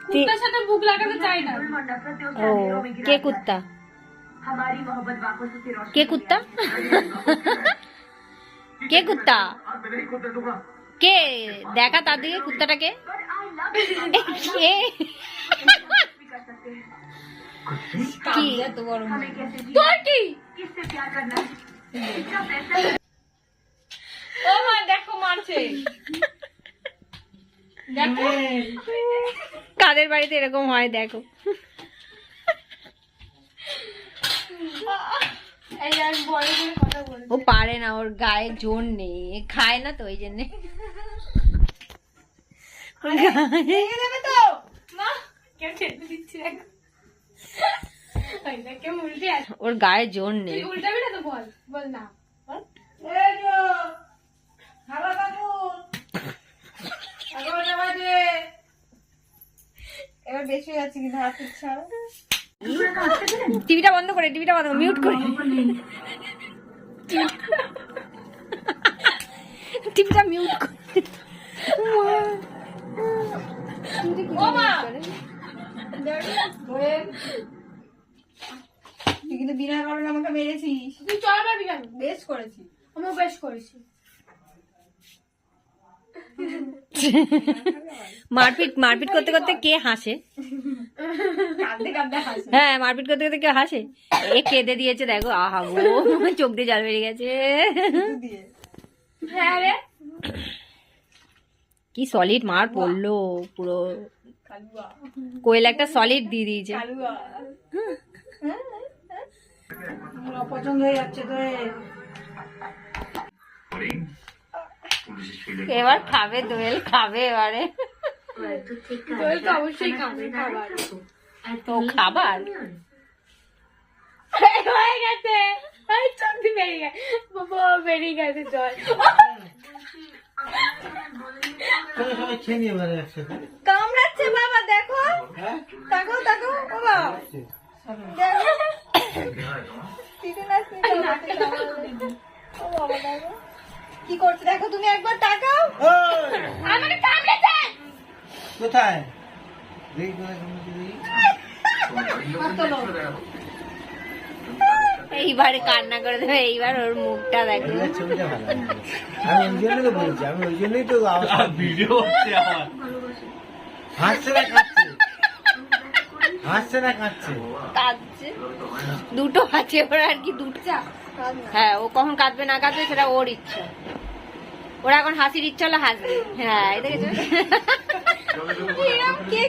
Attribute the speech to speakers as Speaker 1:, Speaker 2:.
Speaker 1: कुत्ते साथे बुक लगाते चाই না।
Speaker 2: ओ के कुत्ता के कुत्ता के कुत्ता के देखा तार दिके कुत्ताटाके কে কি
Speaker 1: তোর কি ও মা দেখো মারছে দেখো
Speaker 2: কাদের বাড়িতে এরকম হয় দেখো
Speaker 1: এই আমি বড় করে কথা বলছি
Speaker 2: ও পারে না ওর গায়ে জোর নেই খায় না তো ওই জন্য
Speaker 1: ভেঙে দেবে তো মা কেন ঠেলে দিচ্ছি দেখো এইটা কেমন উল্টে আছে
Speaker 2: ওর গায়ে জোর নেই
Speaker 1: তুই উল্টাবি না তো বল বল না বল
Speaker 3: এই যো খাবার বাবু এগারোটা বাজে এবার বেশি হয়ে যাচ্ছে কিন্তু হাত ছাড়া
Speaker 2: টিভিটা বন্ধ করে মিউট করে টিভিটা মিউট করে
Speaker 1: ও মা
Speaker 3: তুই কিন্তু বিনা কারণে আমাকে মেরেছিস
Speaker 1: তুই চল পারবি কেন
Speaker 3: বেশ করেছি
Speaker 1: আমিও বেশ করেছি
Speaker 2: মারপিট করতে করতে কে হাসে
Speaker 3: কাঁদতে কাঁদতে হাসি
Speaker 2: হ্যাঁ মারপিট করতে করতে কে হাসে এ কেঁদে দিয়েছে দেখো আহা গো চোখ দিয়ে জল বেরিয়ে গেছে
Speaker 3: দিয়ে
Speaker 1: হ্যাঁ রে
Speaker 2: কি সলিড মার পড়লো পুরো
Speaker 3: কালুয়া
Speaker 2: কোয়েল একটা সলিড দিয়ে দিয়েছে
Speaker 3: কালুয়া আমার অপছন্দ হয়ে যাচ্ছে তো
Speaker 2: এবার খাবে দোয়েল খাবে এবারে
Speaker 1: তোর তো অবশ্যই খাবে খাবার
Speaker 2: তো খাবার
Speaker 1: হয়ে গেছে এই চোখ দিয়ে বেরিয়ে গেছে বাবা বেরিয়ে গেছে জল
Speaker 4: সবাই খেয়ে নিয়ে এবারে একসাথে
Speaker 3: কামড়াচ্ছে বাবা দেখো তাকো তাকো বাবা দেখো তিতে না ও বাবা দেখো কি করছে দেখো তুমি একবার তাকাও
Speaker 4: ওই,
Speaker 1: আমাকে কামড়েছে
Speaker 4: কোথায় দেখি কোথায় কামড়েছে দেখি।
Speaker 2: এইবারে কান্না করে দেবে এইবার ওর মুখটা দেখো
Speaker 4: এই ছবিটা ভালো আমি ওই জন্যই তো বলছি আমি ওই জন্যই তো ভিডিও হচ্ছে আমার হাসছে না কাঁদছে হাসছে না কাঁদছে
Speaker 2: কাঁদছে দুটো আছে ওর আর কি দুটো হ্যাঁ ও কখন কাঁদবে না কাঁদবে সেটা ওর ইচ্ছা ওরা এখন হাসির ইচ্ছা হলে হাসবে হ্যাঁ এই দেখেছো